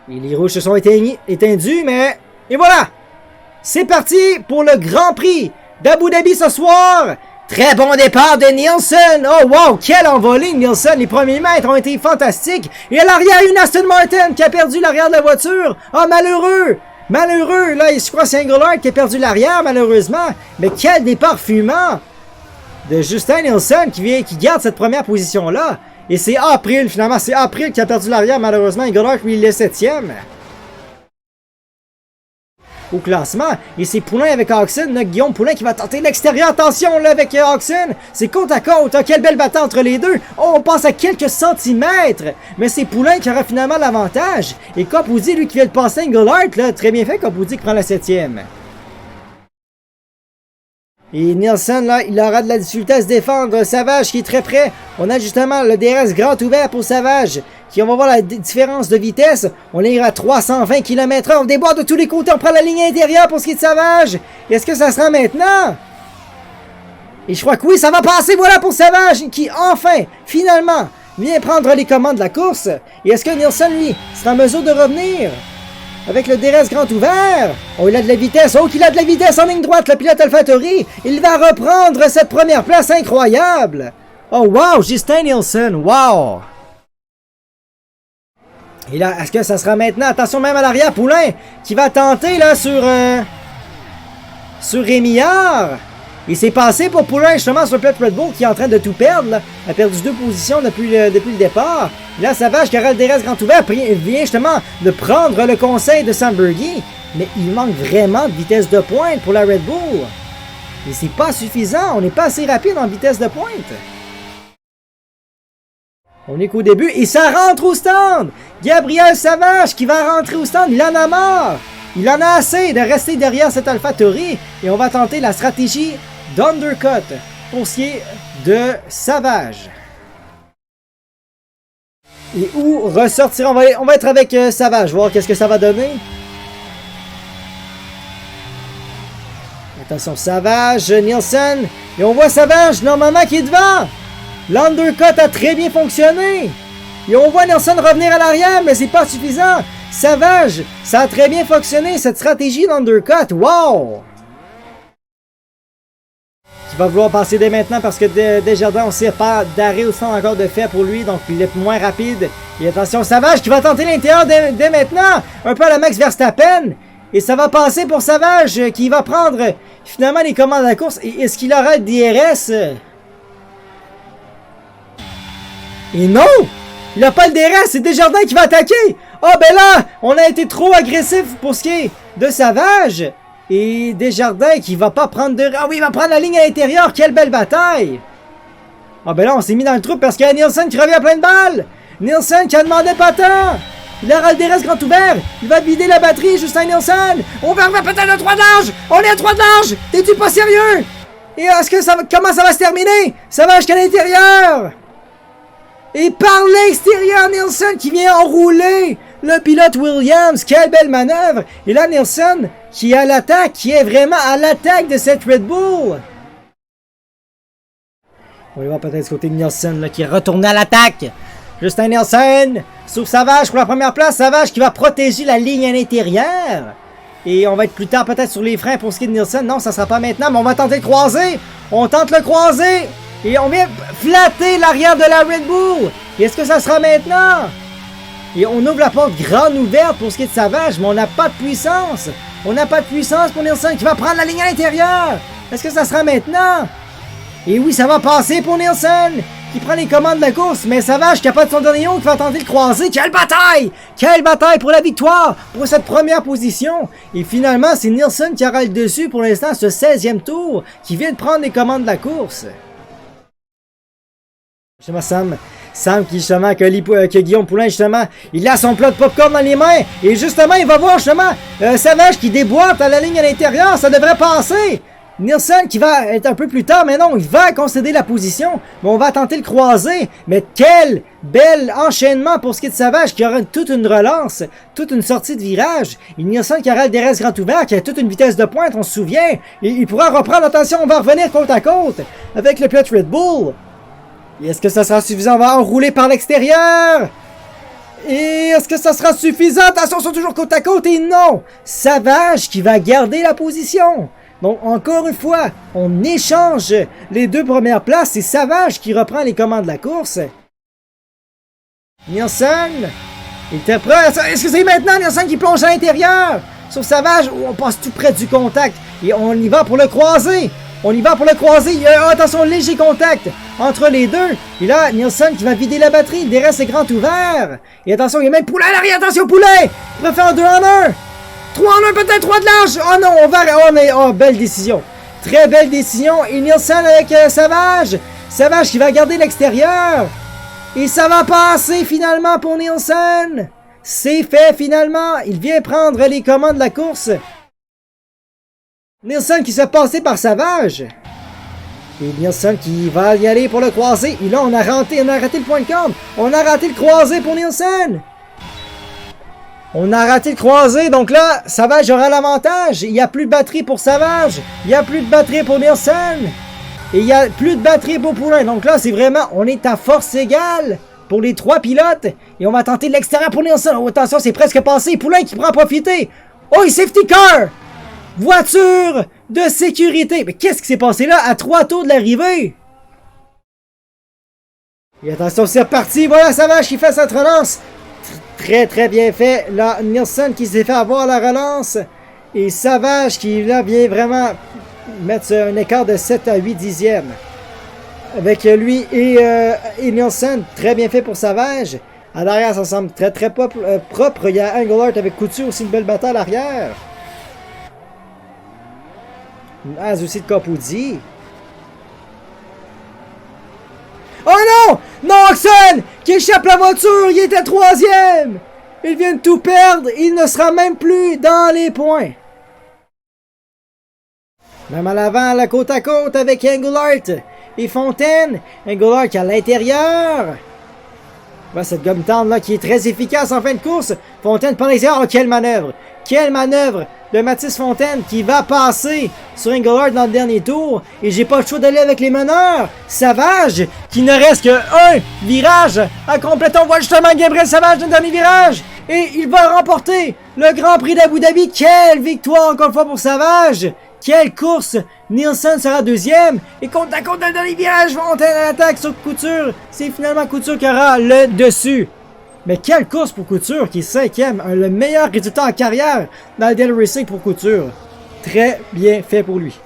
Et les rouges se sont étendus, mais... Et voilà! C'est parti pour le Grand Prix d'Abu Dhabi ce soir! Très bon départ de Nielsen! Oh wow, quelle envolée Nielsen! Les premiers mètres ont été fantastiques! Et à l'arrière, une Aston Martin qui a perdu l'arrière de la voiture! Oh malheureux! Malheureux! Là, je crois que c'est Engelhardt qui a perdu l'arrière malheureusement! Mais quel départ fumant! De Justin Nielsen qui garde cette première position-là! Et c'est April, finalement, c'est April qui a perdu l'arrière, malheureusement. Engelhardt, lui, il est 7e. Au classement. Et c'est Poulain avec Oxen, Guillaume Poulain qui va tenter l'extérieur. Attention, là, avec Oxen. C'est côte à côte. Hein, quelle belle bataille entre les deux. Oh, on passe à quelques centimètres. Mais c'est Poulain qui aura finalement l'avantage. Et Capuzzi, lui, qui vient de passer Engelhardt, là. Très bien fait, Capuzzi qui prend la 7e. Et Nielsen, là, il aura de la difficulté à se défendre. Savage qui est très près. On a justement le DRS grand ouvert pour Savage. Qui, on va voir la différence de vitesse. On est à 320 km/h. On déboire de tous les côtés. On prend la ligne intérieure pour ce qui est de Savage. Est-ce que ça sera maintenant? Et je crois que oui, ça va passer. Voilà pour Savage qui, enfin, finalement, vient prendre les commandes de la course. Et est-ce que Nielsen, lui, sera en mesure de revenir? Avec le DRS grand ouvert. Oh, il a de la vitesse. Oh, qu'il a de la vitesse en ligne droite, le pilote AlphaTauri. Il va reprendre cette première place incroyable. Oh, wow, Justin Nielsen. Wow. Et là, est-ce que ça sera maintenant? Attention même à l'arrière, Poulain qui va tenter là sur Rémillard. Il s'est passé pour Poulain justement sur le pilote Red Bull qui est en train de tout perdre. Là. Il a perdu 2 positions depuis le départ. Et là, Savage qui aura le DRS grand ouvert vient justement de prendre le conseil de Sambergy. Mais il manque vraiment de vitesse de pointe pour la Red Bull. Et c'est pas suffisant. On n'est pas assez rapide en vitesse de pointe. On est qu'au début et ça rentre au stand! Gabriel Savage qui va rentrer au stand, il en a marre! Il en a assez de rester derrière cet AlphaTauri et on va tenter la stratégie d'undercut pour ce qui est de Savage. Et où ressortir? On va être avec Savage, voir qu'est-ce que ça va donner. Attention, Savage, Nielsen, et on voit Savage normalement qui est devant! L'undercut a très bien fonctionné. Et on voit Nielsen revenir à l'arrière, mais c'est pas suffisant. Savage, ça a très bien fonctionné, cette stratégie d'undercut. Wow! Qui va vouloir passer dès maintenant parce que Desjardins, on sait pas d'arrêt au fond encore de fait pour lui, donc il est moins rapide. Et attention, Savage qui va tenter l'intérieur dès maintenant, un peu à la Max Verstappen. Et ça va passer pour Savage qui va prendre finalement les commandes de la course. Et est-ce qu'il aura le DRS? Et non! Il n'a pas le DRS, c'est Desjardins qui va attaquer! Ah ben là, on a été trop agressif pour ce qui est de Savage! Et Desjardins qui va pas prendre de... Ah oui, il va prendre la ligne à l'intérieur, quelle belle bataille! Ah ben là, on s'est mis dans le trou parce qu'il y a Nielsen qui revient à plein de balles! Nielsen qui a demandé pas tant! Il aura le DRS grand ouvert! Il va vider la batterie, Justin Nielsen! On va peut-être le 3 de large! On est à 3 de large! T'es-tu pas sérieux? Et est-ce que ça va... Comment ça va se terminer? Savage jusqu'à l'intérieur! Et par l'extérieur, Nielsen qui vient enrouler le pilote Williams. Quelle belle manœuvre! Et là, Nielsen qui est à l'attaque, qui est vraiment à l'attaque de cette Red Bull. On va voir peut-être ce côté de Nielsen là, qui est retourné à l'attaque. Justin Nielsen sur Savage pour la première place. Savage qui va protéger la ligne à l'intérieur. Et on va être plus tard peut-être sur les freins pour ce qui est de Nielsen. Non, ça sera pas maintenant, mais on va tenter le croiser. On tente le croiser. Et on vient flatter l'arrière de la Red Bull. Et est-ce que ça sera maintenant? Et on ouvre la porte grande ouverte pour ce qui est de Savage, mais on n'a pas de puissance. On n'a pas de puissance pour Nielsen qui va prendre la ligne à l'intérieur. Est-ce que ça sera maintenant? Et oui, ça va passer pour Nielsen qui prend les commandes de la course. Mais Savage qui n'a pas de son dernier qui va tenter de croiser. Quelle bataille! Quelle bataille pour la victoire! Pour cette première position. Et finalement, c'est Nielsen qui aura le dessus pour l'instant, ce 16e tour, qui vient de prendre les commandes de la course. Justement, Sam qui justement, que Guillaume Poulain justement, il a son plat de popcorn dans les mains et justement il va voir justement Savage qui déboîte à la ligne à l'intérieur, ça devrait passer. Nielsen qui va être un peu plus tard, mais non, il va concéder la position, mais on va tenter le croiser. Mais quel bel enchaînement pour ce qui est de Savage qui aura toute une relance, toute une sortie de virage. Et Nielsen qui aura le DRS grand ouvert, qui a toute une vitesse de pointe, on se souvient. Et il pourra reprendre, attention, on va revenir côte à côte avec le pilote Red Bull. Est-ce que ça sera suffisant? On va enrouler par l'extérieur. Et est-ce que ça sera suffisant? Attention, ils sont toujours côte à côte et non! Savage qui va garder la position. Donc, encore une fois, on échange les deux premières places. C'est Savage qui reprend les commandes de la course. Nielsen, il était prêt. Est-ce que c'est maintenant Nielsen qui plonge à l'intérieur? Sur Savage, on passe tout près du contact. Et on y va pour le croiser. On y va pour le croiser. Attention, léger contact entre les deux. Et là, Nielsen qui va vider la batterie. Le reste est grand ouvert. Et attention, il y a même Poulet à l'arrière. Attention, Poulet! Il va faire un 2 en 1. 3 en 1, peut-être 3 de large. Oh non, on va... Oh, belle décision. Très belle décision. Et Nielsen avec Savage. Savage qui va garder l'extérieur. Et ça va passer finalement pour Nielsen. C'est fait finalement. Il vient prendre les commandes de la course. Nielsen qui se fait passer par Savage. Et Nielsen qui va y aller pour le croisé. Et là, on a raté le point de corde. On a raté le croisé pour Nielsen. On a raté le croisé. Donc là, Savage aura l'avantage. Il n'y a plus de batterie pour Savage. Il n'y a plus de batterie pour Nielsen. Et il n'y a plus de batterie pour Poulain. Donc là, c'est vraiment... On est à force égale pour les trois pilotes. Et on va tenter de l'extérieur pour Nielsen. Oh, attention, c'est presque passé. Poulain qui prend à profiter. Oh, il safety car! Voiture de sécurité. Mais qu'est-ce qui s'est passé là à 3 tours de l'arrivée? Et attention, c'est reparti. Voilà Savage qui fait cette relance. Très, très bien fait. Là, Nielsen qui s'est fait avoir la relance. Et Savage qui, là, vient vraiment mettre un écart de 7 à 8 dixièmes. Avec lui et Nielsen. Très bien fait pour Savage. À l'arrière, ça semble très, très propre. Il y a Engelhardt avec Couture aussi, une belle bataille à l'arrière. As aussi de Capozzi. Oh non! Non, Oxen! Qui échappe la voiture! Il était troisième! Il vient de tout perdre! Il ne sera même plus dans les points! Même à l'avant, la côte à côte avec Engelhardt et Fontaine. Engelhardt qui est à l'intérieur. Voilà cette gomme tendre là qui est très efficace en fin de course. Fontaine par l'extérieur. Oh, quelle manœuvre! Quelle manœuvre de Mathis Fontaine qui va passer sur Engelhardt dans le dernier tour. Et j'ai pas le choix d'aller avec les meneurs. Savage qui ne reste qu'un virage à compléter. On voit justement Gabriel Savage dans le dernier virage. Et il va remporter le Grand Prix d'Abu Dhabi. Quelle victoire encore une fois pour Savage. Quelle course! Nielsen sera deuxième. Et compte à compte dans le dernier virage. Fontaine à l'attaque sur Couture. C'est finalement Couture qui aura le dessus. Mais quelle course pour Couture qui est cinquième. Le meilleur résultat en carrière dans le Daily Racing pour Couture. Très bien fait pour lui.